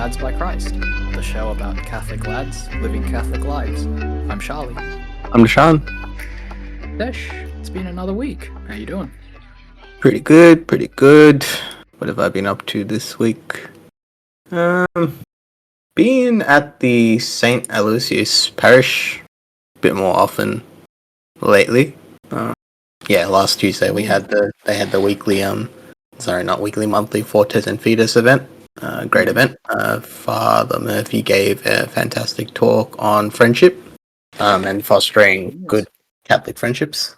Lads by Christ, the show about Catholic lads living Catholic lives. I'm Shali. I'm Sean. Desh, it's been another week. How you doing? Pretty good, pretty good. What have I been up to this week? Being at the St. Aloysius Parish a bit more often lately. Last Tuesday they had the weekly monthly Fortes and Fetus event. Great event. Father Murphy gave a fantastic talk on friendship and fostering good Catholic friendships,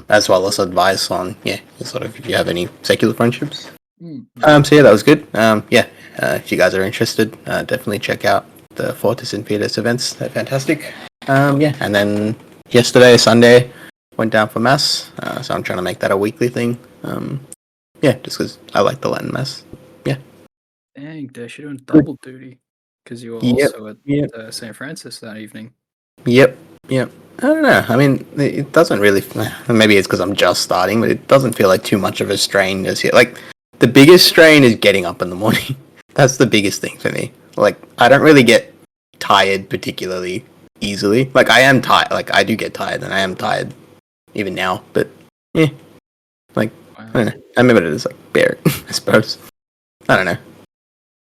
as well as advice on sort of if you have any secular friendships. That was good. If you guys are interested, definitely check out the Fortis and Fetus events. They're fantastic. And then yesterday, Sunday, went down for mass. So I'm trying to make that a weekly thing. Just because I like the Latin mass. Yeah. Dang, Desh, you're doing double duty because you were also at St. Francis that evening. Yep. I don't know. I mean, it doesn't really. Maybe it's because I'm just starting, but it doesn't feel like too much of a strain just yet. Like, the biggest strain is getting up in the morning. That's the biggest thing for me. Like, I don't really get tired particularly easily. Like, I am tired. Like, I do get tired, and I am tired even now. But I don't know. I remember it as like bear, I suppose. I don't know.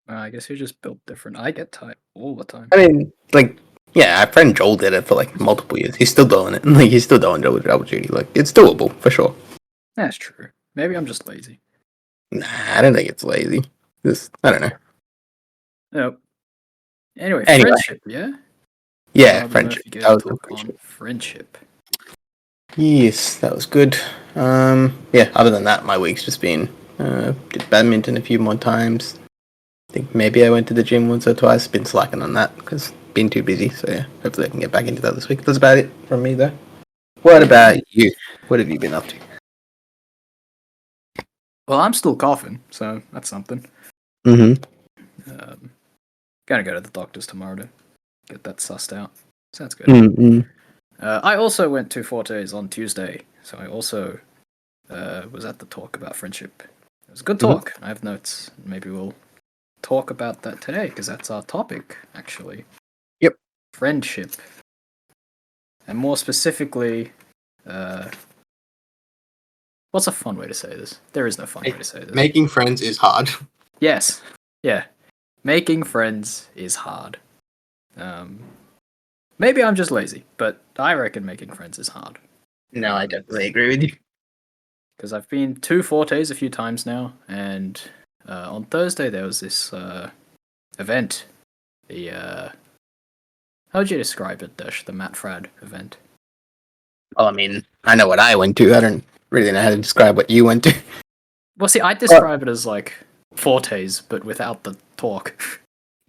I guess you're just built different. I get tired all the time. I mean, our friend Joel did it for like multiple years. He's still doing it. Like, he's still doing double duty. Like, it's doable for sure. That's true. Maybe I'm just lazy. Nah, I don't think it's lazy. I don't know. Nope. Anyway, friendship, yeah? Yeah, friendship. That was talk on friendship. Yes, that was good. Other than that, my week's just been did badminton a few more times. I think maybe I went to the gym once or twice. Been slacking on that because been too busy. So yeah, hopefully I can get back into that this week. That's about it from me though. What about you? What have you been up to? Well, I'm still coughing, so that's something. Mm-hmm. Gonna go to the doctor's tomorrow to get that sussed out. Sounds good. Mm-hmm. I also went to Fortes on Tuesday, so I also was at the talk about friendship. It was a good talk. I have notes. Maybe we'll talk about that today, because that's our topic, actually. Yep. Friendship. And more specifically, what's a fun way to say this? There is no fun way to say this. Making friends is hard. Yes. Yeah. Making friends is hard. Maybe I'm just lazy, but I reckon making friends is hard. No, I definitely agree with you. Because I've been to Fortes a few times now, and on Thursday there was this event. How would you describe it, Dash? The Matt Frad event. Well, I mean, I know what I went to. I don't really know how to describe what you went to. Well, see, I describe it as like Fortes, but without the talk.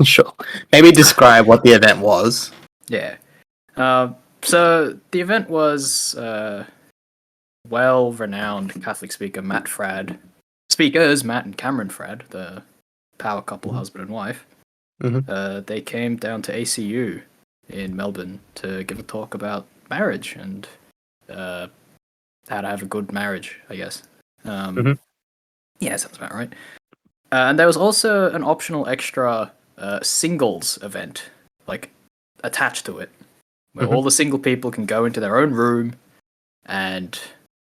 Sure. Maybe describe what the event was. Yeah. So the event was well-renowned Catholic speaker Matt Frad. Speakers, Matt and Cameron Frad, the power couple, husband and wife. Mm-hmm. They came down to ACU in Melbourne to give a talk about marriage and how to have a good marriage, I guess. Yeah, sounds about right. And there was also an optional extra singles event, like, attached to it, where all the single people can go into their own room and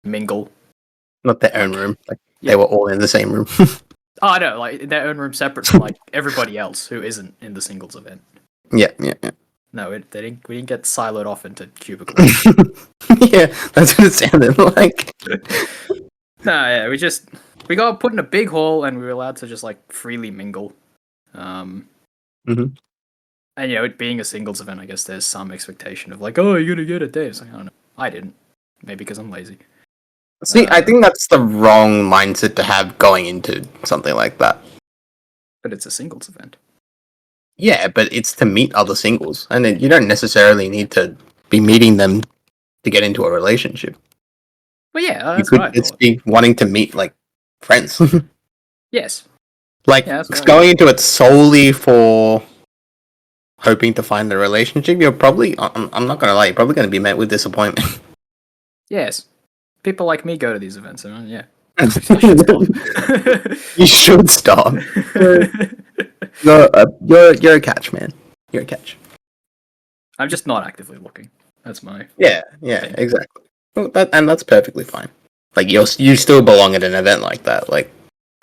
mingle. Not their own room. They were all in the same room. Oh, I know, like, in their own room separate from, like, everybody else who isn't in the singles event. Yeah. No, we didn't get siloed off into cubicles. Yeah, that's what it sounded like. No, yeah, we got put in a big hall and we were allowed to just, like, freely mingle. And, it being a singles event, I guess there's some expectation of, like, oh, you're gonna get a date. It's like, I don't know. I didn't. Maybe because I'm lazy. See, I think that's the wrong mindset to have going into something like that. But it's a singles event. Yeah, but it's to meet other singles. And you don't necessarily need to be meeting them to get into a relationship. Well, yeah, that's what I thought. It's be wanting to meet, like, friends. Yes. Like, going into it solely for hoping to find a relationship, you're probably, I'm not going to lie, you're probably going to be met with disappointment. Yes. People like me go to these events, and yeah. You should stop. You're a catch, man. You're a catch. I'm just not actively looking. That's my Yeah, thing. exactly. Well, that's perfectly fine. Like you still belong at an event like that. Like,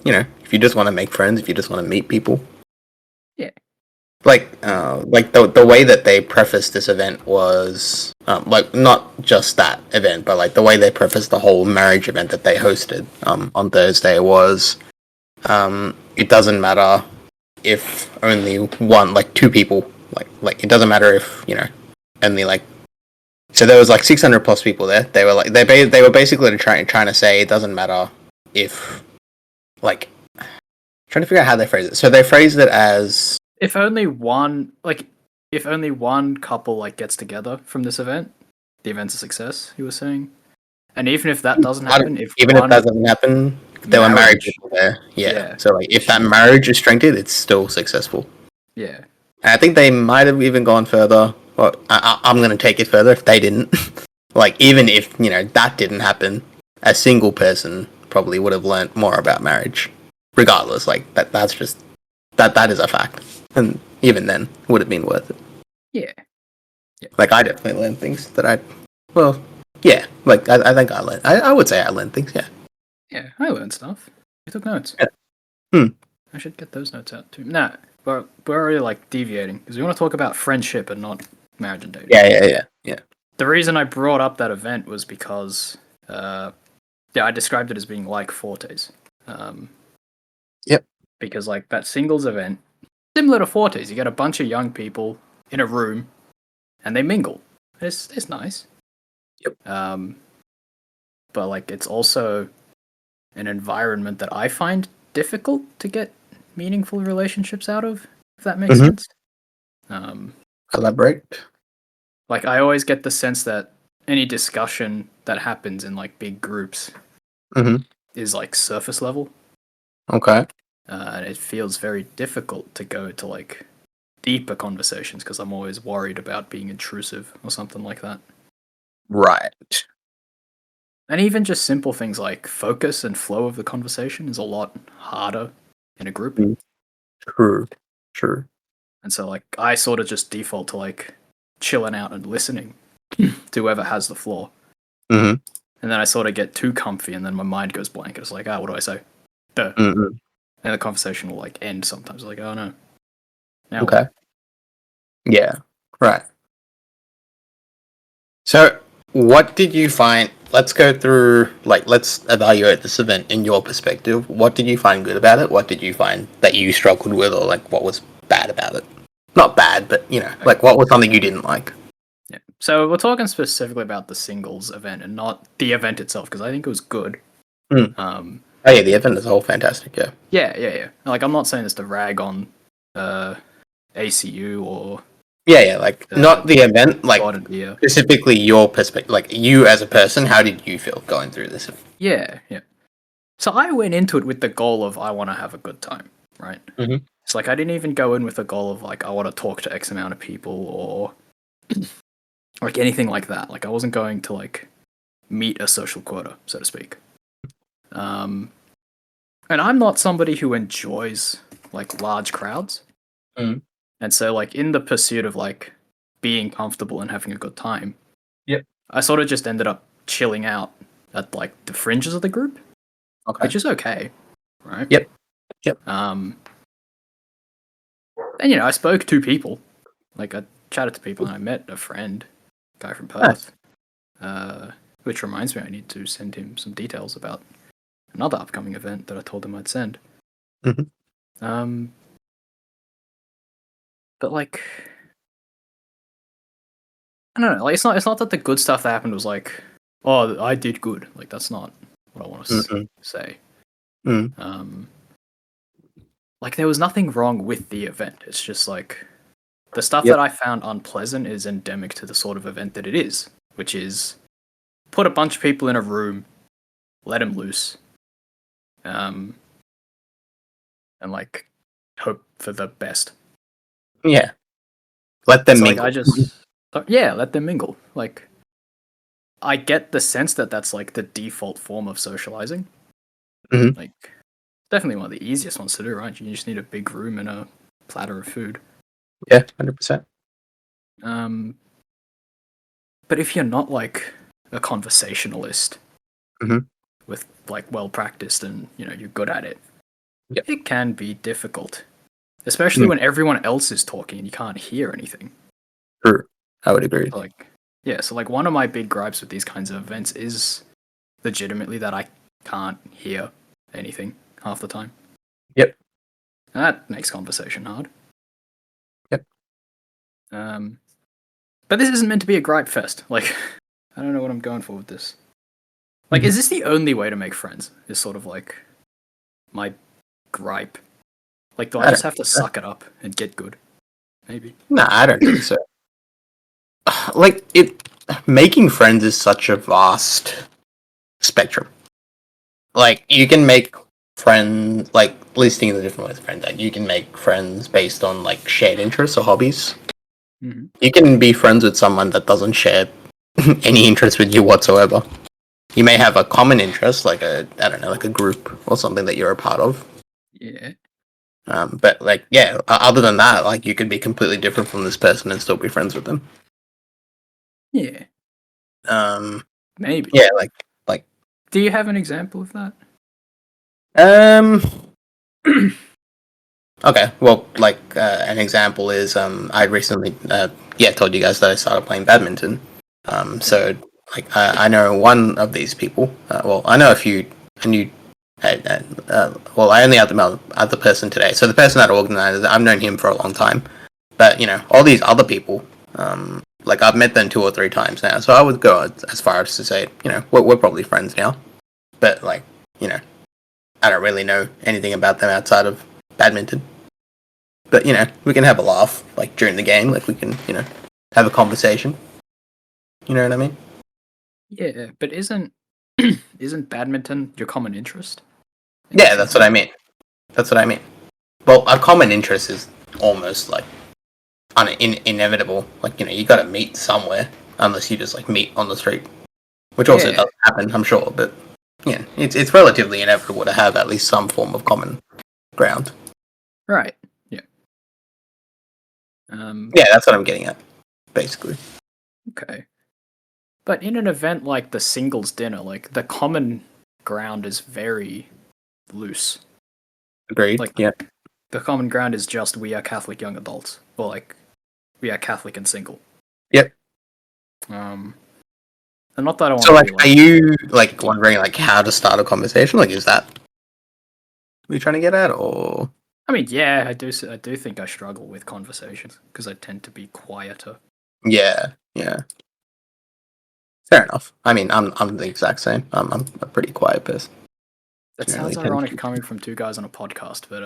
if you just want to make friends, if you just want to meet people. Yeah. Like the way that they prefaced this event was like not just that event, but like the way they prefaced the whole marriage event that they hosted on Thursday was it doesn't matter if only one, like two people, like it doesn't matter if only like. So there was like 600 plus people there. They were like they were basically trying to say it doesn't matter if like trying to figure out how they phrase it. So they phrased it as If only one couple like gets together from this event, the event's a success. He was saying, and even if that doesn't happen, if even if that one doesn't happen, there were married people there. Yeah. yeah, So like if that marriage is strengthened, it's still successful. yeah, And I think they might have even gone further. Well, I'm going to take it further if they didn't. Like even if that didn't happen, a single person probably would have learned more about marriage. Regardless, like that's just that is a fact. And even then, would have been worth it. yeah. Like I definitely learned things that well, yeah. Like I think I learned. I would say I learned things. Yeah. Yeah, I learned stuff. I took notes. Yeah. Hmm. I should get those notes out too. Nah, but we're already like deviating because we want to talk about friendship and not marriage and dating. Yeah. The reason I brought up that event was because, I described it as being like Fortes. Yep. Because like that singles event, similar to Fortes, you get a bunch of young people in a room, and they mingle. It's nice. Yep. But like it's also an environment that I find difficult to get meaningful relationships out of, if that makes sense. Elaborate. Like I always get the sense that any discussion that happens in like big groups is like surface level. Okay. And it feels very difficult to go to like deeper conversations because I'm always worried about being intrusive or something like that. Right. And even just simple things like focus and flow of the conversation is a lot harder in a group. True. And so like I sort of just default to like chilling out and listening to whoever has the floor. And then I sort of get too comfy and then my mind goes blank. It's like, what do I say? And the conversation will like end sometimes. Like, oh no. Now Okay. what? Yeah. Right. So, what did you find? Let's go through, like, let's evaluate this event in your perspective. What did you find good about it? What did you find that you struggled with, or, like, what was bad about it? Not bad, but, like, what was something you didn't like? Yeah. So, we're talking specifically about the singles event and not the event itself, because I think it was good. Oh, yeah, the event is all fantastic, yeah. Yeah. Like, I'm not saying this to rag on ACU or... Yeah, like, not the event, like, yeah. specifically your perspective, like, you as a person, how did you feel going through this? Yeah. So I went into it with the goal of I want to have a good time, right? It's like I didn't even go in with the goal of like I want to talk to X amount of people or like anything like that. Like I wasn't going to like meet a social quota, so to speak. And I'm not somebody who enjoys like large crowds. And so like in the pursuit of like being comfortable and having a good time, I sort of just ended up chilling out at like the fringes of the group. Okay. Which is okay, right? Yep. And I spoke to people. Like I chatted to people and I met a friend, guy from Perth. Which reminds me I need to send him some details about another upcoming event that I told him I'd send. But like I don't know, like it's not that the good stuff that happened was like, oh, I did good. Like that's not what I want to say. Like there was nothing wrong with the event. It's just like the stuff that I found unpleasant is endemic to the sort of event that it is, which is put a bunch of people in a room, let them loose, and like hope for the best. Yeah. Let them mingle. mingle. Let them mingle. Like, I get the sense that that's like the default form of socializing. Like, definitely one of the easiest ones to do, right? You just need a big room and a platter of food. Yeah, 100%. But if you're not like a conversationalist Mhm. with like well practiced and you're good at it, Yep. it can be difficult, especially Mm, when everyone else is talking and you can't hear anything. true. I would agree. Like, yeah, so like one of my big gripes with these kinds of events is legitimately that I can't hear anything half the time. Yep. And that makes conversation hard. Yep. But this isn't meant to be a gripe fest. Like, I don't know what I'm going for with this. Like, Mhm. is this the only way to make friends? Is sort of like my gripe. Like, do I I just don't have to think so. suck it up and get good? Maybe. No, I don't think so. Like making friends is such a vast spectrum. Like you can make friends, like listing the different ways of friends. Like you can make friends based on like shared interests or hobbies. Mm-hmm. You can be friends with someone that doesn't share any interest with you whatsoever. You may have a common interest, like I don't know, like a group or something that you're a part of. Yeah. But like, yeah, other than that, like you could be completely different from this person and still be friends with them. Yeah. Um, Maybe. yeah, like, Do you have an example of that? um, okay, well, like an example is I recently told you guys that I started playing badminton. So like I know one of these people. Well, I know a few. I knew. Well, I only had the other person today. So the person that organized it, I've known him for a long time. But all these other people, like I've met them 2 or 3 times now. So I would go as far as to say, we're probably friends now. But like, I don't really know anything about them outside of badminton. But we can have a laugh like during the game. Like we can, have a conversation. You know what I mean? Yeah, but isn't badminton your common interest in Yeah, case you that's what haven't? I mean. That's what I mean. Well, a common interest is almost like inevitable. Like you got to meet somewhere, unless you just like meet on the street, which also Yeah. doesn't happen, I'm sure. But yeah, it's relatively inevitable to have at least some form of common ground. Right. Yeah. Yeah, that's what I'm getting at, basically. Okay. But in an event like the singles dinner, like the common ground is very loose. Agreed. Like Yeah. the common ground is just we are Catholic young adults, or like we are Catholic and single. Yep. And not that I want So, to like, be are like, you like wondering like how to start a conversation? Like, is that what you're trying to get at, or? I mean, yeah, I do think I struggle with conversations because I tend to be quieter. Yeah. Yeah. Fair enough. I mean, I'm the exact same. I'm a pretty quiet person. That Generally sounds tend to ironic keep. coming from two guys on a podcast, but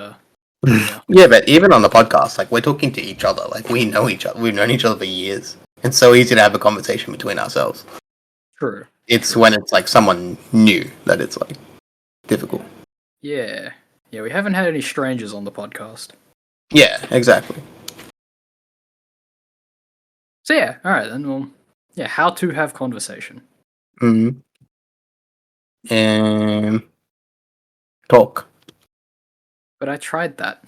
yeah, Yeah, but even on the podcast, like we're talking to each other. Like we know each other. We've known each other for years. It's so easy to have a conversation between ourselves. true. It's when it's like someone new that it's like difficult. Yeah, yeah, we haven't had any strangers on the podcast. Yeah, exactly. So yeah, all right then. Well, yeah, how to have conversation. Mm-hmm. And talk. But I tried that.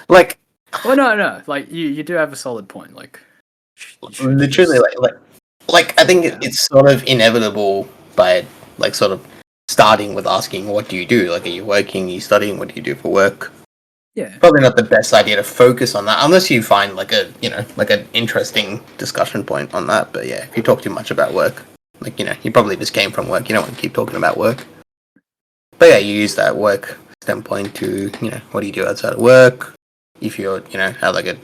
Like Well, no. Like you do have a solid point. Like, should you literally, just like I sit think down? it's sort of inevitable by like sort of starting with asking, "What do you do? Like, are you working? Are you studying? What do you do for work?" Yeah, Probably not the best idea to focus on that unless you find like a like an interesting discussion point on that. But yeah, if you talk too much about work, like you probably just came from work. You don't want to keep talking about work. But yeah, you use that work standpoint to what do you do outside of work? If you're have like a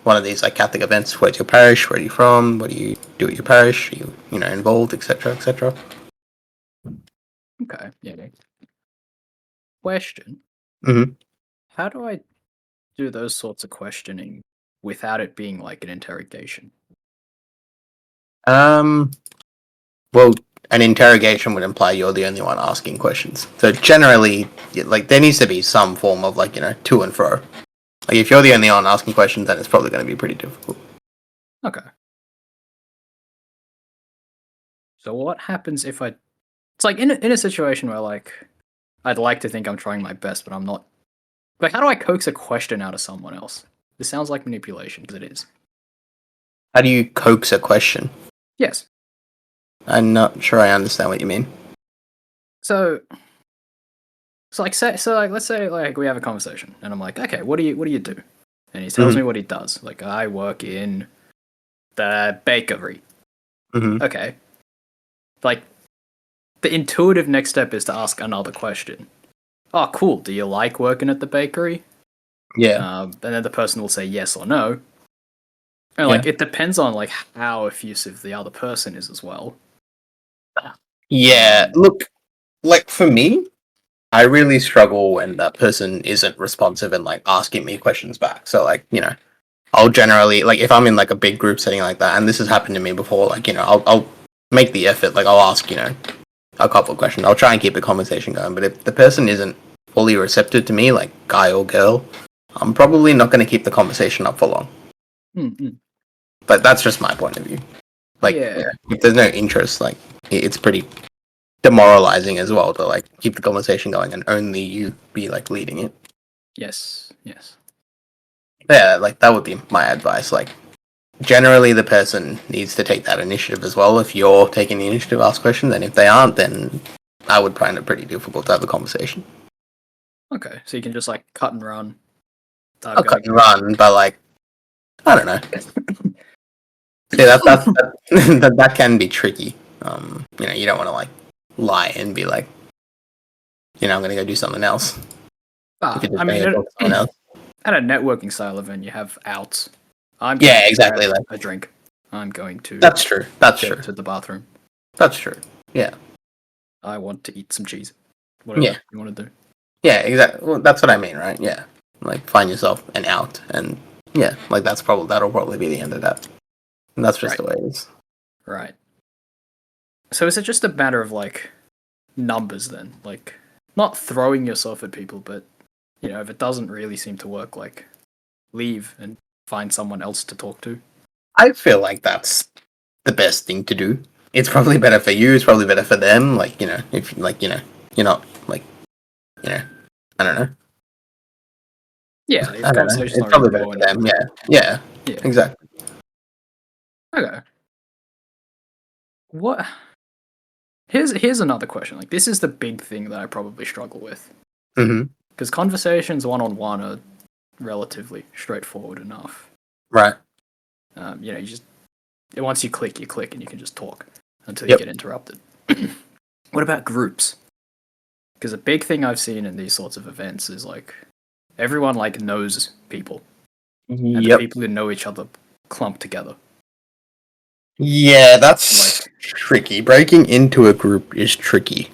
one of these like Catholic events, where's your parish? Where are you from? What do you do at your parish? Are you involved, etc., etc. okay. Yeah. Question: Mm-hmm. how do I do those sorts of questioning without it being like an interrogation? Um. Well, an interrogation would imply you're the only one asking questions. So generally, like there needs to be some form of like to and fro. Like if you're the only one asking questions, then it's probably going to be pretty difficult. Okay. So what happens if I? It's like in a situation where like I'd like to think I'm trying my best, but I'm not Like, how do I coax a question out of someone else? This sounds like manipulation, because it is. How do you coax a question? Yes. I'm not sure I understand what you mean. So let's say like we have a conversation, and I'm like, okay, what do you do? And he tells me what he does. Like, I work in the bakery. Okay. Like, the intuitive next step is to ask another question. Oh, cool. Do you like working at the bakery? Yeah. And then the person will say yes or no. And like, it depends on like how effusive the other person is as well. Yeah. Look, like for me, I really struggle when that person isn't responsive and like asking me questions back. So like, I'll generally like if I'm in like a big group setting like that, and this has happened to me before, like, I'll make the effort, like I'll ask, a couple of questions. I'll try and keep the conversation going. But if the person isn't fully receptive to me, like guy or girl, I'm probably not going to keep the conversation up for long. Mm-hmm. But that's just my point of view. Like, if there's no interest, like it's pretty demoralizing as well to like keep the conversation going and only you be like leading it. Yes. Yeah, like that would be my advice. Like, generally the person needs to take that initiative as well. If you're taking the initiative to ask questions, and if they aren't, then I would find it pretty difficult to have the conversation. Okay, so you can just like cut and run. I'll cut and run, but like, I don't know. Yeah, that can be tricky. You don't want to like lie and be like, I'm gonna go do something else. I mean, at a networking style event, you have outs. I'm going to exactly. grab a drink. I'm going to. That's true. That's true. To the bathroom. That's true. Yeah. I want to eat some cheese. Whatever you want to do. Yeah, exactly. Well, that's what I mean, right? Yeah. Like, find yourself an out, and yeah, like that'll probably be the end of that. And that's just the way it is. Right. So is it just a matter of like numbers then? Like, not throwing yourself at people, but if it doesn't really seem to work, like leave and find someone else to talk to. I feel like that's the best thing to do. It's probably better for you. It's probably better for them. Like, if like, you're not like, I don't know. Yeah, I don't know. It's probably better for them. Yeah, exactly. Okay. What? Here's another question. Like, this is the big thing that I probably struggle with. Because conversations one-on-one are relatively straightforward enough. Right. You just once you click, and you can just talk until you get interrupted. What about groups? Because a big thing I've seen in these sorts of events is like everyone like knows people, and the people who know each other clump together. Yeah, that's like tricky. Breaking into a group is tricky.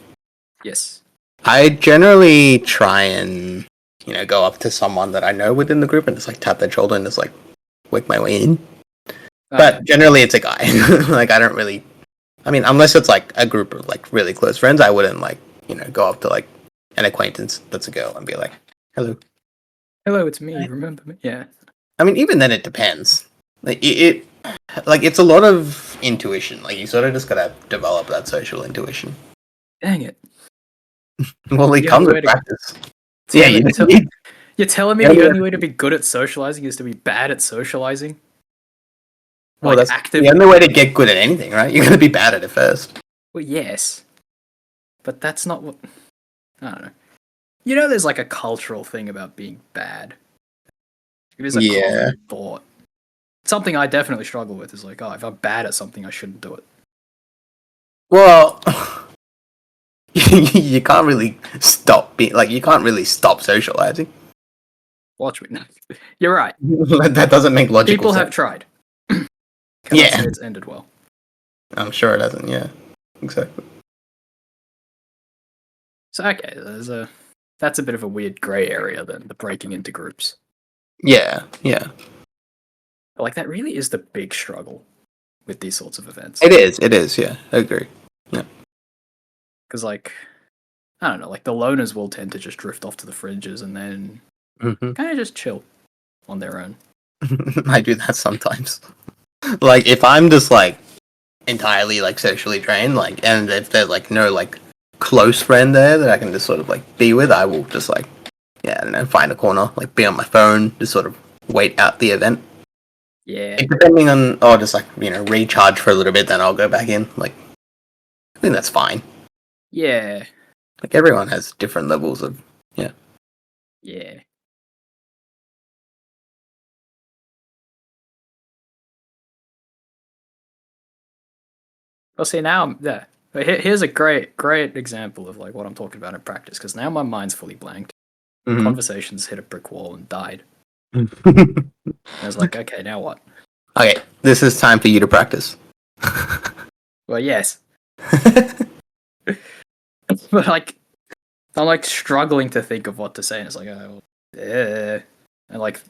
Yes. I generally try and go up to someone that I know within the group and just like tap their shoulder and just like work my way in. But generally it's a guy. Like, I don't really, I mean, unless it's like a group of like really close friends, I wouldn't like, go up to like an acquaintance that's a girl and be like, hello, it's me, remember me? Yeah. I mean, even then it depends. Like, it's a lot of intuition. Like, you sort of just gotta develop that social intuition. Dang it. Well, it comes with practice. Yeah, you're telling me the only way to be good at socializing is to be bad at socializing? Well, that's the only way to get good at anything, right? You're going to be bad at it first. Well, yes. But that's not what... I don't know. There's like a cultural thing about being bad. It is a common thought. Something I definitely struggle with is like, if I'm bad at something, I shouldn't do it. Well... you can't really stop you can't really stop socializing. Watch me. No. You're right. That doesn't make logical sense. People have tried. Cannot say it's ended well. I'm sure it hasn't, yeah. Exactly. So, okay, that's a bit of a weird grey area then, the breaking into groups. Yeah. Like, that really is the big struggle with these sorts of events. It is, yeah. I agree. Yeah. Because, like, I don't know, like, the loners will tend to just drift off to the fringes and then kind of just chill on their own. I do that sometimes. Like, if I'm just, like, entirely, like, socially drained, like, and if there's, like, no, like, close friend there that I can just sort of, like, be with, I will just, like, yeah, I don't know, find a corner, like be on my phone, just sort of wait out the event. Yeah. Like, depending on, or just like, recharge for a little bit, then I'll go back in. Like, I think that's fine. Yeah. Like, everyone has different levels of, yeah. Yeah. Well, see now, yeah. But here's a great example of like what I'm talking about in practice. Because now my mind's fully blanked. Mm-hmm. Conversations hit a brick wall and died. And I was like, okay, now what? Okay, this is time for you to practice. Well, yes, but like, I'm like struggling to think of what to say, and it's like, oh, and like,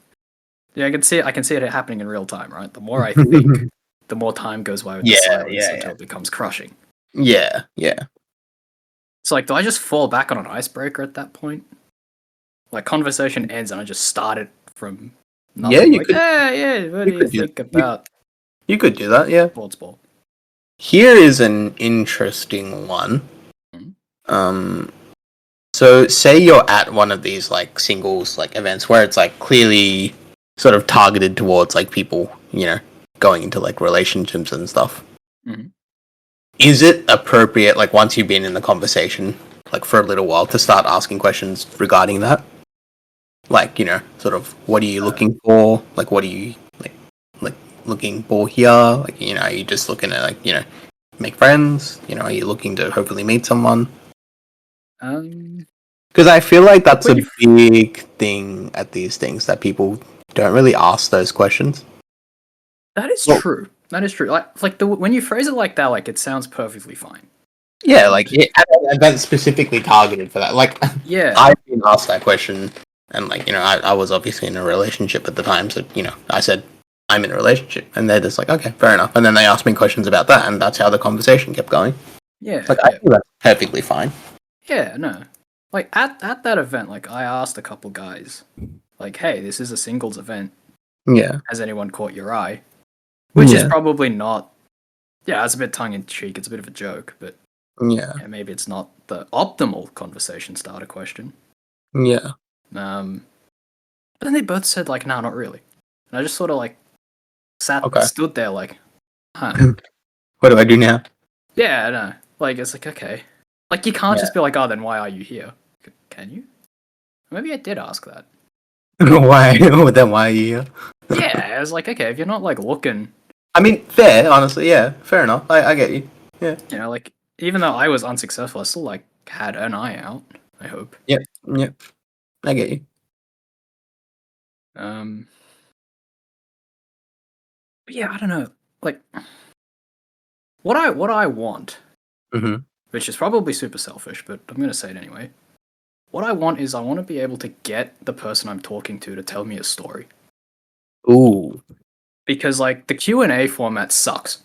yeah, I can see it happening in real time, right? The more I think, the more time goes by with the silence until it becomes crushing. Yeah. So like, do I just fall back on an icebreaker at that point? Like, conversation ends and I just start it from nothing. Yeah, you like, could. yeah, what do you think about You could do that, yeah. sports ball? Here is an interesting one. Mm-hmm. So say you're at one of these like singles like events where it's like clearly sort of targeted towards like people, going into like relationships and stuff. Mm-hmm. Is it appropriate, like once you've been in the conversation, like for a little while, to start asking questions regarding that? Like, sort of what are you looking for? Like what are you like looking for here? Like, are you just looking to like, make friends? Are you looking to hopefully meet someone? Because I feel like that's a big thing at these things that people don't really ask those questions. That is true. That is true. Like when you phrase it like that, like it sounds perfectly fine. Yeah, like that's specifically targeted for that. Like, yeah, I've been asked that question, and like I was obviously in a relationship at the time, so I said I'm in a relationship, and they're just like, okay, fair enough. And then they asked me questions about that, and that's how the conversation kept going. Yeah, like I think that's perfectly fine. Yeah, no. Like at that event, like I asked a couple guys, like, "Hey, this is a singles event. Yeah. Has anyone caught your eye?" Which is probably not. Yeah, it's a bit tongue in cheek. It's a bit of a joke, but yeah, maybe it's not the optimal conversation starter question. Yeah. But then they both said like, "No, not really." And I just sort of like stood there like, "Huh." What do I do now? Yeah, no. Like it's like okay, like you can't just be like, "Oh, then why are you here?" Can you? Maybe I did ask that. Why? Then why are you here? Yeah, I was like, okay, if you're not like looking. I mean, fair, honestly, yeah, fair enough. I get you. Yeah. Like even though I was unsuccessful, I still like had an eye out. I hope. Yep. I get you. But yeah, I don't know. Like, what I want, which is probably super selfish, but I'm gonna say it anyway. What I want is I want to be able to get the person I'm talking to tell me a story. Ooh. Because like the Q&A format sucks.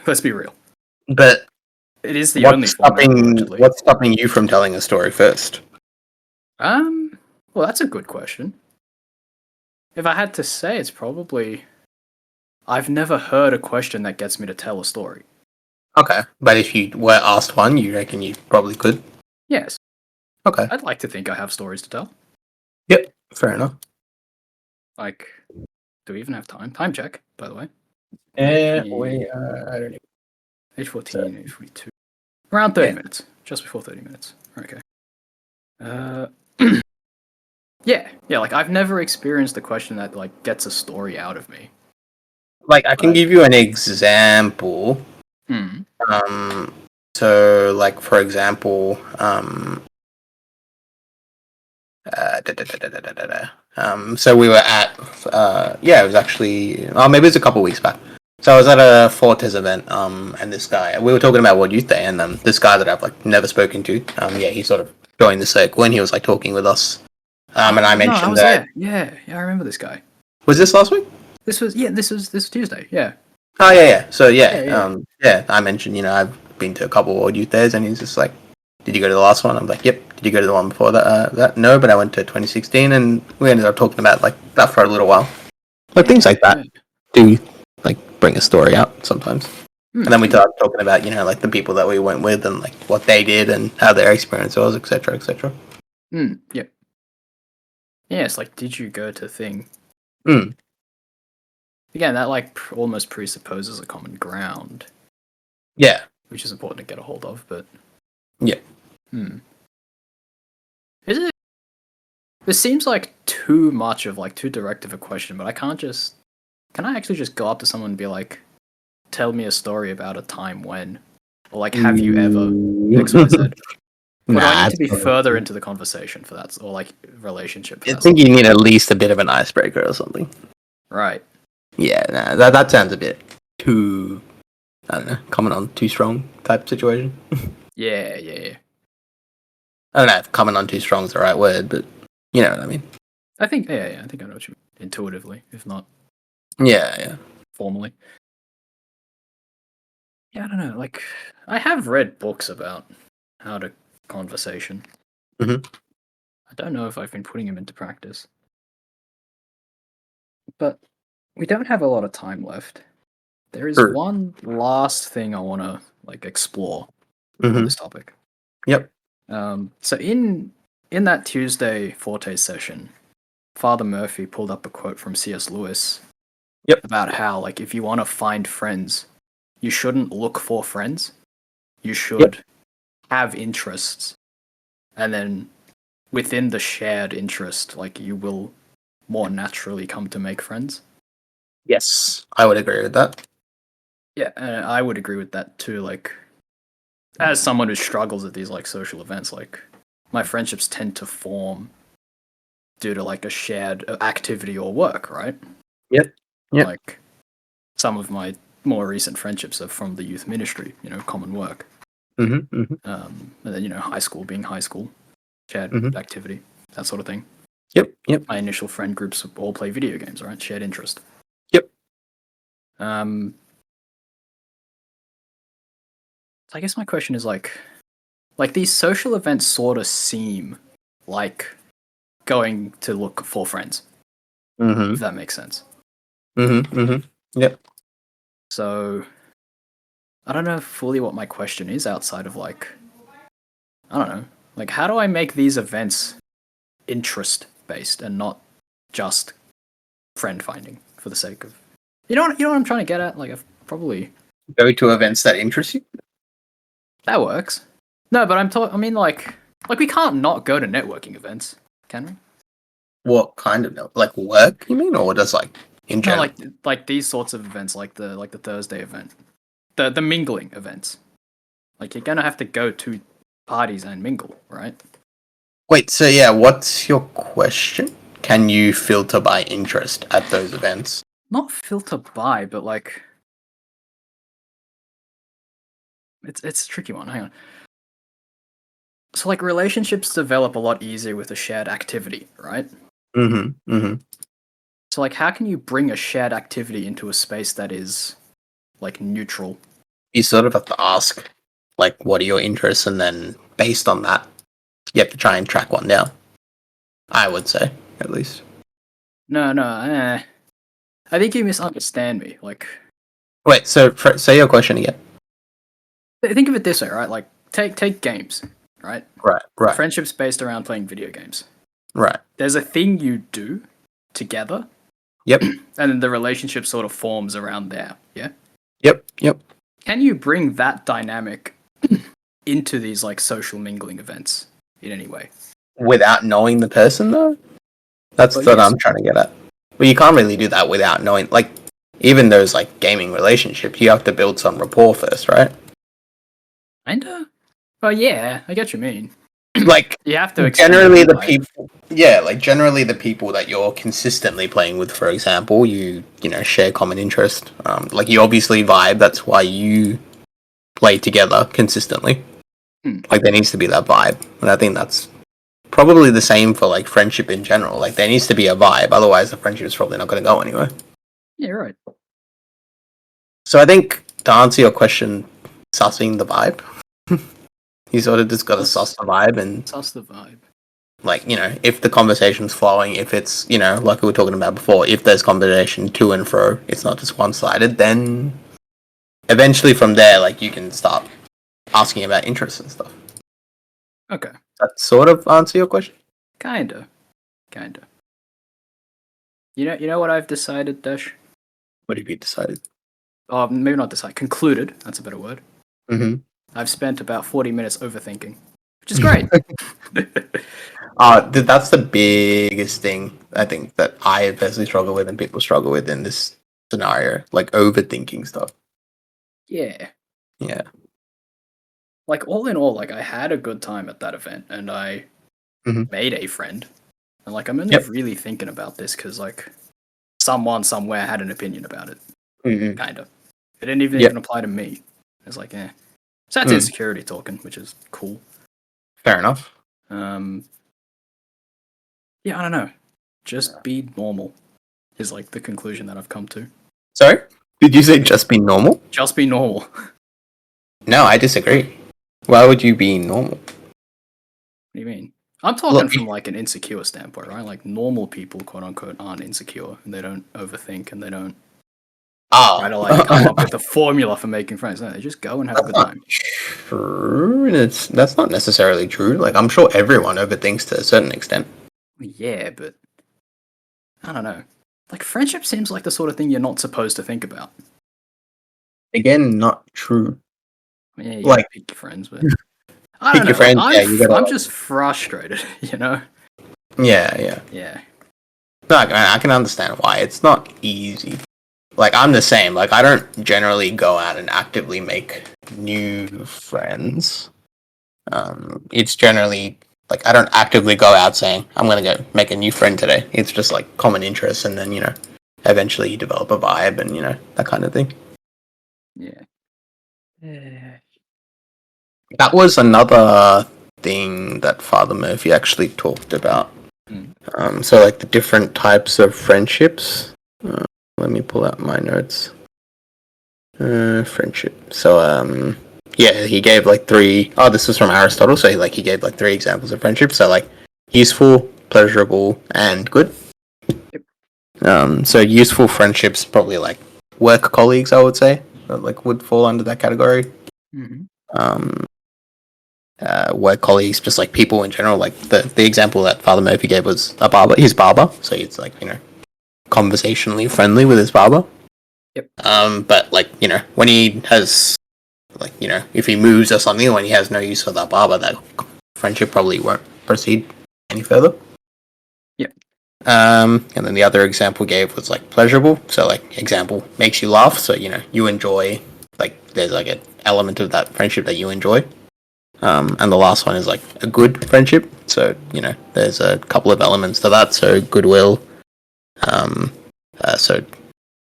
Let's be real. But it is the only format. What's stopping you from telling a story first? Well, that's a good question. If I had to say, it's probably I've never heard a question that gets me to tell a story. Okay, but if you were asked one, you reckon you probably could? Yes. Okay. I'd like to think I have stories to tell. Yep, fair enough. Like, do we even have time? Time check, by the way. I don't know. 8:14, 8:42. Around 30 minutes. Just before 30 minutes. Okay. Yeah, like I've never experienced a question that like gets a story out of me. Like I can give you an example. So like for example, so we were at it was actually maybe it was a couple of weeks back. So I was at a Fortes event, and this guy, we were talking about World Youth Day, and this guy that I've like never spoken to, he sort of joined the circle and he was like talking with us. And I mentioned that. Yeah, I remember this guy. Was this last week? This was Tuesday. Yeah. Oh yeah. So I mentioned I've been to a couple of World Youth Days, and he's just like, "Did you go to the last one?" I'm like, "Yep." Did you go to the one before that? That no, but I went to 2016, and we ended up talking about like that for a little while. Like things like that do like bring a story out sometimes. And then we started talking about like the people that we went with and like what they did and how their experience was, etc., etc. Yeah. Yeah, it's like, did you go to thing? Mm. Again, that like almost presupposes a common ground. Yeah. Which is important to get a hold of, but Yeah. Is it? This seems like too much of like too direct of a question, but I can't just. Can I actually just go up to someone and be like, "Tell me a story about a time when," or like, "Have you ever X Y Z?" Or do I need to be further into the conversation for that, or like relationship? For I that think you need at least a bit of an icebreaker or something. Right. Yeah, nah, that sounds a bit too, I don't know, coming on too strong type situation. Yeah. I don't know if coming on too strong is the right word, but you know what I mean. I think I think I know what you mean. Intuitively, if not Yeah. formally. Yeah, I don't know. Like, I have read books about how to conversation. Mm-hmm. I don't know if I've been putting them into practice. But we don't have a lot of time left. There is Sure. one last thing I want to like explore on this topic. Yep. So in that Tuesday Forte session, Father Murphy pulled up a quote from C.S. Lewis. Yep. About how like if you want to find friends, you shouldn't look for friends. You should have interests, and then within the shared interest, like you will more naturally come to make friends. Yes, I would agree with that. Yeah, and I would agree with that too. Like, as someone who struggles at these like social events, like my friendships tend to form due to like a shared activity or work, right? Yep. Like some of my more recent friendships are from the youth ministry, common work. Mm-hmm. And then high school being high school, shared activity, that sort of thing. Yep. My initial friend groups all play video games, right? Shared interest. Yep. I guess my question is like these social events sort of seem like going to look for friends. Mm-hmm. If that makes sense. Yep. So I don't know fully what my question is outside of like, I don't know, like how do I make these events interest based and not just friend finding for the sake of, you know what I'm trying to get at? Like I've probably Go to events that interest you. that works. No, but I mean like we can't not go to networking events, can we? What kind of like work you mean, or just like in No, general? like these sorts of events, like the Thursday event, the mingling events. Like you're gonna have to go to parties and mingle, right? Wait, so yeah, what's your question? Can you filter by interest at those events? Not filter by, but like it's a tricky one. Hang on. So like relationships develop a lot easier with a shared activity, right? Mm-hmm. So like how can you bring a shared activity into a space that is like neutral? You sort of have to ask, like, what are your interests, and then based on that, you have to try and track one down. I would say, at least. No, I think you misunderstand me. Like Wait, so say your question again. think of it this way, right? Like take games, right? Right. Friendships based around playing video games. Right. There's a thing you do together, Yep. and then the relationship sort of forms around there. Yeah. Yep. Can you bring that dynamic into these like social mingling events in any way? Without knowing the person, though? That's Well, what yes, I'm trying to get at. Well, you can't really do that without knowing, like, even those, like, gaming relationships, you have to build some rapport first, right? kinda. Oh yeah, I get what you mean. Like, You have to exchange generally an the invite. people, yeah, like, generally the people that you're consistently playing with, for example, you know, share common interest. Like, you obviously vibe, that's why you play together consistently. Like, there needs to be that vibe. And I think that's probably the same for, like, friendship in general. Like, there needs to be a vibe, otherwise the friendship is probably not going to go anywhere. Yeah, right. So I think to answer your question, sussing the vibe, you sort of just got to suss the vibe and, Suss the vibe. like, you know, if the conversation's flowing, if it's, you know, like we were talking about before, if there's conversation to and fro, it's not just one-sided, then eventually from there, like, you can start asking about interests and stuff. Okay. That sort of answer your question? Kinda. You know what I've decided, Dash? What have you decided? Oh, maybe not decided. Concluded. That's a better word. Mm-hmm. I've spent about 40 minutes overthinking, which is great. That's the biggest thing I think that I personally struggle with and people struggle with in this scenario, like overthinking stuff. Yeah. Yeah. Like, all in all, like, I had a good time at that event, and I made a friend. And, like, I'm only really thinking about this because, like, someone somewhere had an opinion about it. Mm-hmm. Kind of. It didn't even apply to me. It's like, eh. So that's insecurity talking, which is cool. Fair enough. Yeah, I don't know. Just be normal is, like, the conclusion that I've come to. Sorry? Did you say just be normal? Just be normal. No, I disagree. Why would you be normal? What do you mean? I'm talking from, like, an insecure standpoint, right? Like, normal people, quote unquote, aren't insecure, and they don't overthink, and they don't try to, like, come up with a formula for making friends. No, they just go and have a good time. True. That's not necessarily true. Like, I'm sure everyone overthinks to a certain extent. Yeah, but I don't know. Like, friendship seems like the sort of thing you're not supposed to think about. Again, not true. Yeah, you like, pick your friends, but I don't know. your friends. I'm just frustrated, you know? Yeah. No, I can understand why. It's not easy. Like, I'm the same. Like, I don't generally go out and actively make new friends. It's generally, like, I don't actively go out saying, I'm going to go make a new friend today. It's just, like, common interests, and then, eventually you develop a vibe and, that kind of thing. Yeah. That was another thing that Father Murphy actually talked about. So, like, the different types of friendships. Let me pull out my notes. Friendship. So, yeah, he gave, like, three... Oh, this was from Aristotle, so he gave, like, three examples of friendship. So, like, useful, pleasurable, and good. So useful friendships, probably, like, work colleagues, I would say, that, like, would fall under that category. Work colleagues, just, like, people in general. Like, the example that Father Murphy gave was his barber. So he's, like, conversationally friendly with his barber. But, like, when he has, like, if he moves or something, when he has no use for that barber, that friendship probably won't proceed any further. And then the other example gave was, like, pleasurable. So, like, example, makes you laugh. So, you enjoy, like, there's, like, an element of that friendship that you enjoy. And the last one is, like, a good friendship. So, there's a couple of elements to that. So, goodwill. So,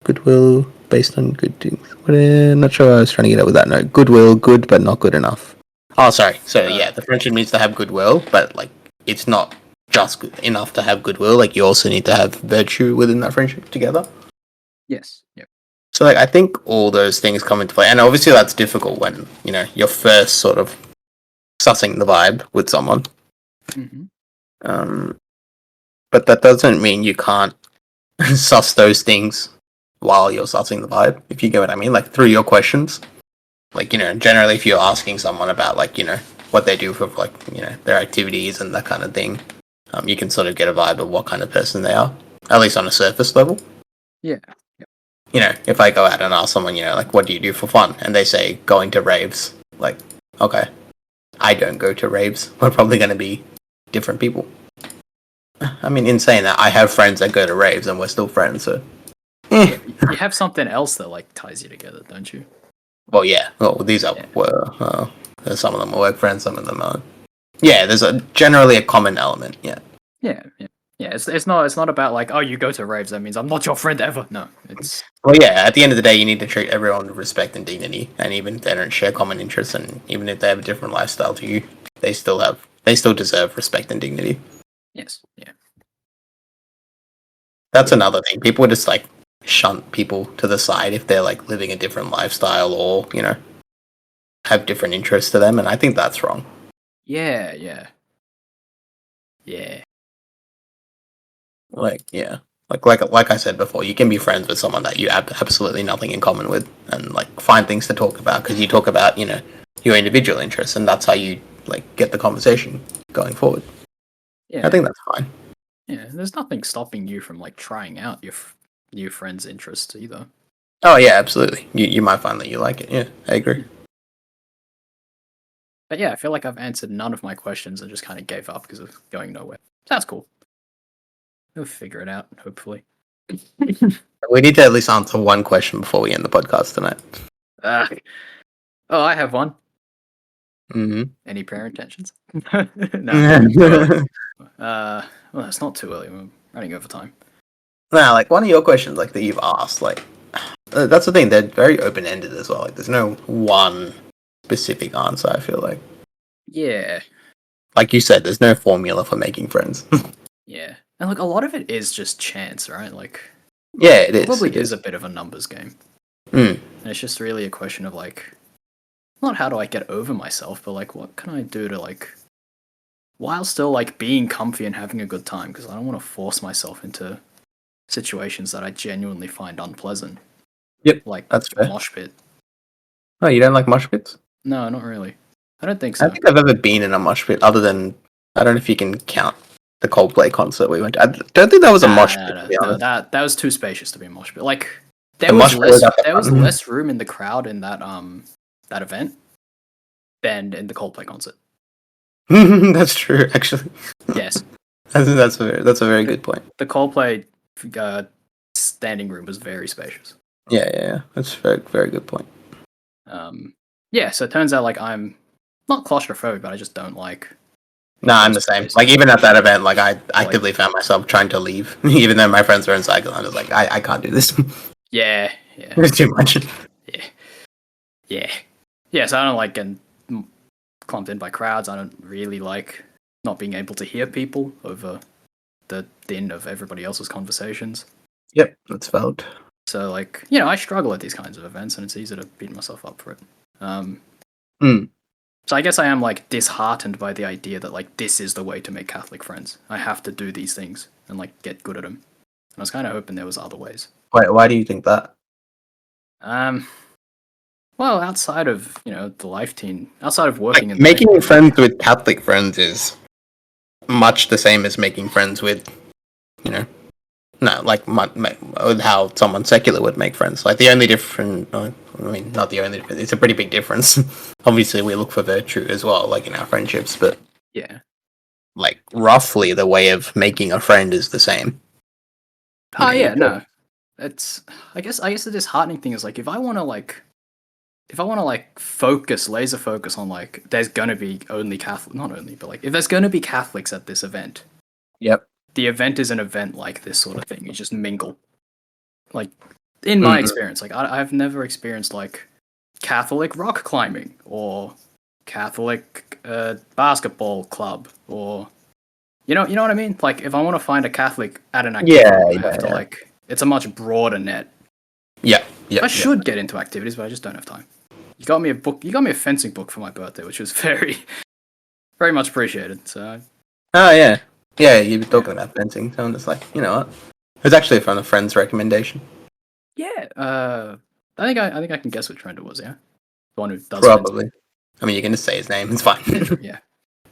goodwill based on good things. I'm not sure I was trying to get at with that. No, goodwill, good, but not good enough. Oh, sorry. So, yeah, the friendship needs to have goodwill, but, like, it's not just good enough to have goodwill. Like, you also need to have virtue within that friendship together. Yes. Yep. So, like, I think all those things come into play. And obviously that's difficult when, you're first sort of sussing the vibe with someone. But that doesn't mean you can't suss those things while you're sussing the vibe, if you get what I mean, like, through your questions. Like, generally if you're asking someone about, like, what they do for, like, their activities and that kind of thing, you can sort of get a vibe of what kind of person they are, at least on a surface level. Yeah. If I go out and ask someone, like, what do you do for fun? And they say, going to raves. Like, okay, I don't go to raves. We're probably going to be different people. I mean, in saying that, I have friends that go to raves and we're still friends, so... Yeah, you have something else that, like, ties you together, don't you? Well, yeah. Well, these are... some of them are work friends, some of them are... Yeah, there's generally a common element, yeah. Yeah. It's not about, like, oh, you go to raves, that means I'm not your friend ever. No, it's... Well, yeah, at the end of the day, you need to treat everyone with respect and dignity, and even if they don't share common interests, and even if they have a different lifestyle to you, they still deserve respect and dignity. Yes, yeah. That's another thing. People just, like, shunt people to the side if they're, like, living a different lifestyle or, have different interests to them, and I think that's wrong. Yeah. Like, yeah. Like I said before, you can be friends with someone that you have absolutely nothing in common with, and, like, find things to talk about, because you talk about, your individual interests, and that's how you, like, get the conversation going forward. Yeah. I think that's fine. Yeah, there's nothing stopping you from like trying out your new friend's interests either. Oh yeah, absolutely. You might find that you like it. Yeah, I agree. But yeah, I feel like I've answered none of my questions and just kind of gave up because of going nowhere. That's cool. We'll figure it out, hopefully. We need to at least answer one question before we end the podcast tonight. Oh, I have one. Mm-hmm. Any prayer intentions? No, too early. Well, it's not too early. We're running over time. Nah, like one of your questions, like that you've asked, like that's the thing. They're very open ended as well. Like there's no one specific answer. I feel Yeah, like you said, there's no formula for making friends. yeah, and like a lot of it is just chance, right? Like, Yeah, it is. probably It is a bit of a numbers game, Mm. and it's just really a question of like, not how do I get over myself, but like, what can I do to like, while still like being comfy and having a good time? Because I don't want to force myself into situations that I genuinely find unpleasant. Yep, Like that's a fair. mosh pit. Oh, you don't like mosh pits? No, not really. I don't think I so. don't think I've ever been in a mosh pit other than I don't know if you can count the Coldplay concert we went to. I don't think that was a mosh pit, to be No, honest. that was too spacious to be a mosh pit. Like The mosh pit was at the there was front. less room in the crowd in that event than in the Coldplay concert. That's true, actually. Yes, That's a very good point. the Coldplay standing room was very spacious. Yeah. That's a very good point. Yeah, so it turns out like I'm not claustrophobic, but I just don't like. No, I'm the same. Like even at that event, like I actively found myself trying to leave, even though my friends were inside. I was like, I can't do this. Yeah. It's too much. Yeah. So I don't like getting clumped in by crowds. I don't really like not being able to hear people over the din of everybody else's conversations. Yep, that's valid. So like, you know, I struggle at these kinds of events, and it's easy to beat myself up for it. So I guess I am like disheartened by the idea that like this is the way to make Catholic friends. I have to do these things and like get good at them. And I was kind of hoping there was other ways. Why do you think that? Well, outside of the life team, outside of working Like, in making friends with Catholic friends is much the same as making friends with, no, like with how someone secular would make friends. Like the only difference, I mean, not the only difference. It's a pretty big difference. Obviously, we look for virtue as well, like in our friendships, but yeah, like roughly the way of making a friend is the same. Oh yeah, no. It's I guess the disheartening thing is like if I want to laser focus on like there's gonna be only Catholic, not only, but like if there's gonna be Catholics at this event. Yep. The event is an event like this sort of thing. You just mingle. Like in my experience, like I've never experienced like Catholic rock climbing or Catholic basketball club or you know what I mean? Like if I want to find a Catholic at an activity, I have to like it's a much broader net. Yeah. I should get into activities, but I just don't have time. You got me a book. You got me a fencing book for my birthday, which was very, very much appreciated. So. Oh yeah, you've been talking about fencing, so I'm just like, you know what? It was actually from a friend's recommendation. Yeah. I think I can guess which friend it was. Yeah. The one who does. Probably. Fencing. I mean, you can just say his name. It's fine. Andrew, yeah.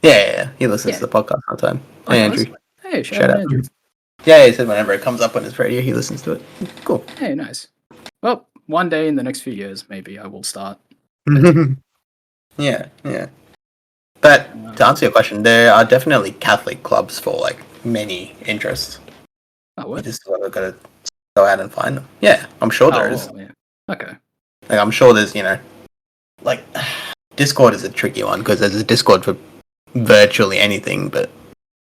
Yeah. He listens to the podcast all the time. Hey, Andrew. Hey, shout out Andrew. Yeah, he said whenever it comes up on his radio, he listens to it. Cool. Hey, nice. Well, one day in the next few years, maybe I will start. Yeah. But to answer your question, there are definitely Catholic clubs for like many interests. Oh, what? You just gotta go out and find them. Yeah, I'm sure there is. Yeah. Okay. Like, I'm sure there's, like Discord is a tricky one because there's a Discord for virtually anything, but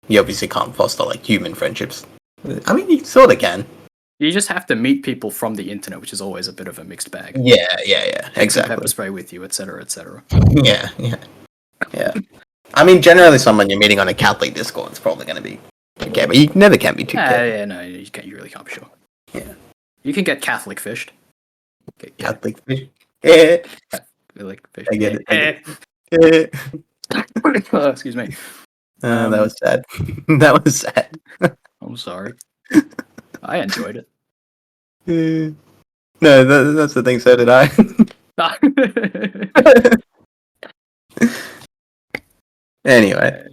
you obviously can't foster like human friendships. I mean, you sort of can. You just have to meet people from the internet, which is always a bit of a mixed bag. Yeah, exactly. Pepper spray with you, etc., etc. Yeah. I mean, generally, someone you're meeting on a Catholic Discord is probably going to be okay, but you never can be too careful. Yeah, no, you really can't be sure. Yeah. You can get Catholic fished. Okay, yeah. Catholic fish. Yeah. Catholic fish. I get it. Oh, excuse me. That was sad. That was sad. I'm sorry. I enjoyed it. No, that's the thing. So did I. Anyway.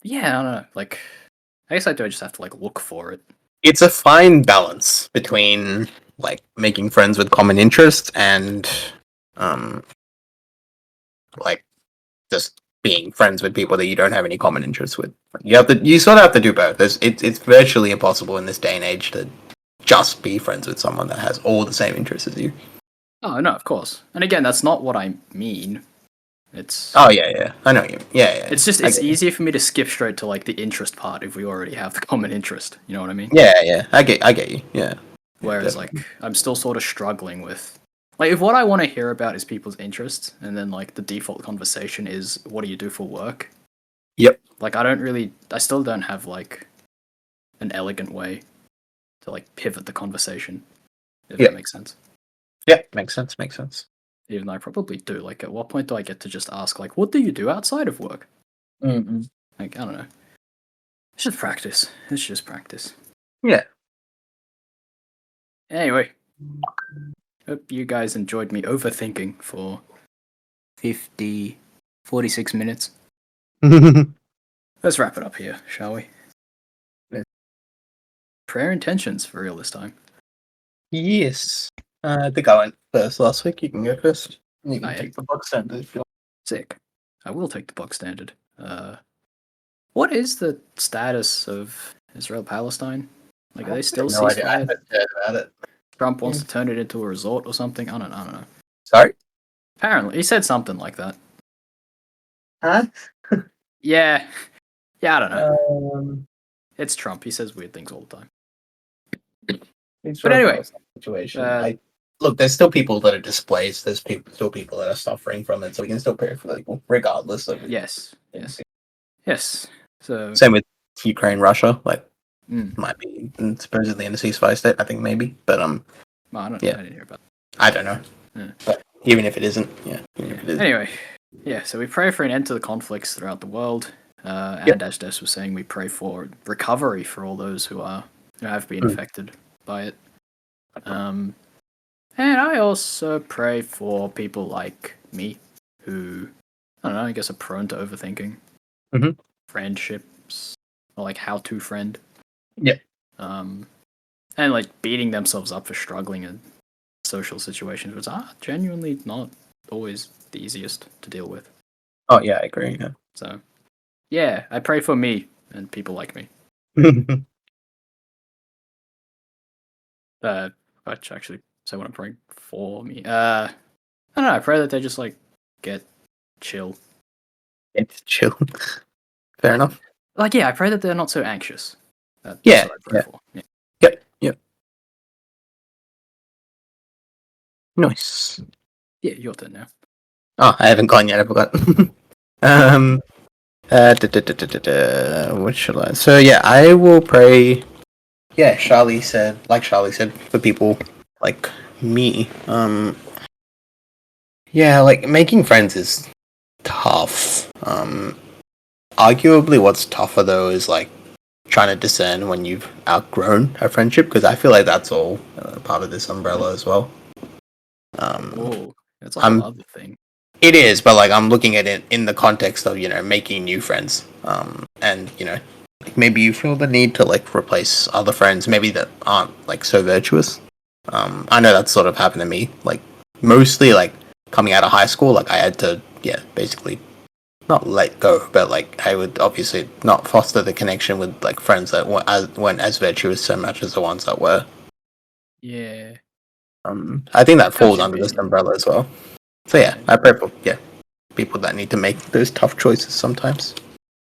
Yeah, I don't know. Like, I guess I do just have to like look for it. It's a fine balance between like making friends with common interests and um like just being friends with people that you don't have any common interests with. You sort of have to do both. It's virtually impossible in this day and age to just be friends with someone that has all the same interests as you. Oh no, of course. And again, that's not what I mean. It's Oh yeah, I know you. Yeah. it's just it's easier for me to skip straight to like the interest part if we already have the common interest. You know what I mean? Yeah. I get you. Yeah. Whereas like I'm still sort of struggling with like if what I want to hear about is people's interests and then like the default conversation is what do you do for work? Yep. Like I still don't have like an elegant way to like pivot the conversation. If that makes sense. Yeah, makes sense. Even though I probably do. Like at what point do I get to just ask like what do you do outside of work? Mm-hmm. Like I don't know. It's just practice. It's just practice. Yeah. Anyway, hope you guys enjoyed me overthinking for 46 minutes. Let's wrap it up here, shall we? Yeah. Prayer intentions for real this time. Yes. I think I went first last week. You can go first. You can Oh, yeah. take the box standard if you want. Sick. I will take the box standard. What is the status of Israel Palestine? Like, are they still No idea. I ceasefire? haven't heard about it. Trump wants to turn it into a resort or something. I don't know. Sorry? Apparently, he said something like that. Huh? Yeah, I don't know. Um, It's Trump. He says weird things all the time. but anyway, situation. Look, there's still people that are displaced. There's still people that are suffering from it. So we can still pray for people, regardless of it. Yes. So Same with Ukraine, Russia. Like, mm. might be supposedly in a ceasefire state. I think maybe, but well, I didn't hear about that. I don't know. Yeah. But even if it isn't, Anyway, yeah. So we pray for an end to the conflicts throughout the world, and as Des was saying, we pray for recovery for all those who have been affected by it. And I also pray for people like me who, I don't know, I guess are prone to overthinking friendships or like how to friend. Yeah. And like beating themselves up for struggling in social situations, which are genuinely not always the easiest to deal with. Oh yeah, I agree. Yeah. So, yeah, I pray for me and people like me. I should actually say what I'm praying for me. I don't know. I pray that they just like get chill. It's chill. Fair enough. Like, yeah, I pray that they're not so anxious. That's Yeah, what I pray for. Yeah. Yep. Nice. Yeah, your turn now. Oh, I haven't gone yet. I forgot. What should I? So yeah, I will pray. Yeah, Shali said, for people like me. Yeah, like making friends is tough. Arguably, what's tougher though is like trying to discern when you've outgrown a friendship, because I feel like that's all part of this umbrella as well. Oh, that's a whole other thing. It is, but like I'm looking at it in the context of making new friends, and maybe you feel the need to like replace other friends, maybe that aren't like so virtuous. I know that's sort of happened to me, like mostly like coming out of high school, like I had to basically not let go, but like I would obviously not foster the connection with like friends that weren't as virtuous so much as the ones that were. Yeah. I think that falls under this umbrella as well. So yeah, I pray for people that need to make those tough choices sometimes,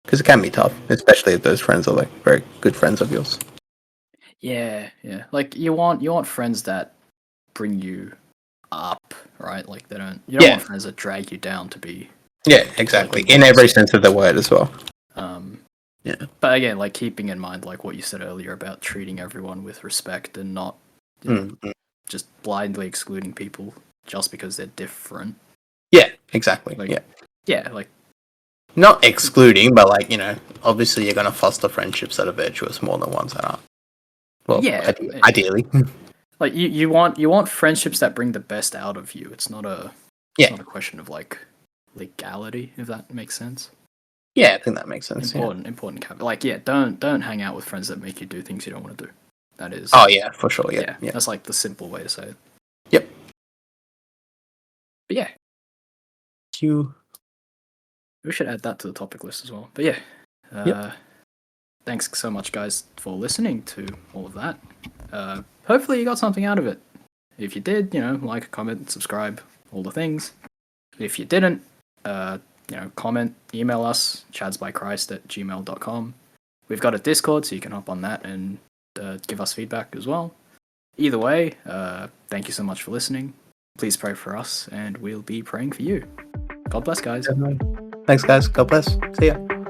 because it can be tough, especially if those friends are like very good friends of yours. Yeah. Like you want friends that bring you up, right? Like you don't want friends that drag you down to be. Yeah, exactly. In every sense of the word as well. Yeah. But again, like keeping in mind like what you said earlier about treating everyone with respect and not just blindly excluding people just because they're different. Yeah, exactly. Like, yeah, like not excluding, but like obviously you're gonna foster friendships that are virtuous more than ones that aren't. Well, yeah, ideally. Like you want friendships that bring the best out of you. It's not a question of like legality, if that makes sense. Yeah, I think that makes sense. Important caveat. Like, yeah, don't hang out with friends that make you do things you don't want to do. That is. Oh yeah, for sure. Yeah. That's like the simple way to say it. Yep. But yeah, You. we should add that to the topic list as well. But yeah, Yep. thanks so much, guys, for listening to all of that. Hopefully, you got something out of it. If you did, like, comment, subscribe, all the things. If you didn't, comment, email us, chadsbychrist@gmail.com. We've got a Discord, so you can hop on that and give us feedback as well. Either way, thank you so much for listening. Please pray for us, and we'll be praying for you. God bless, guys. Thanks, guys. God bless. See ya.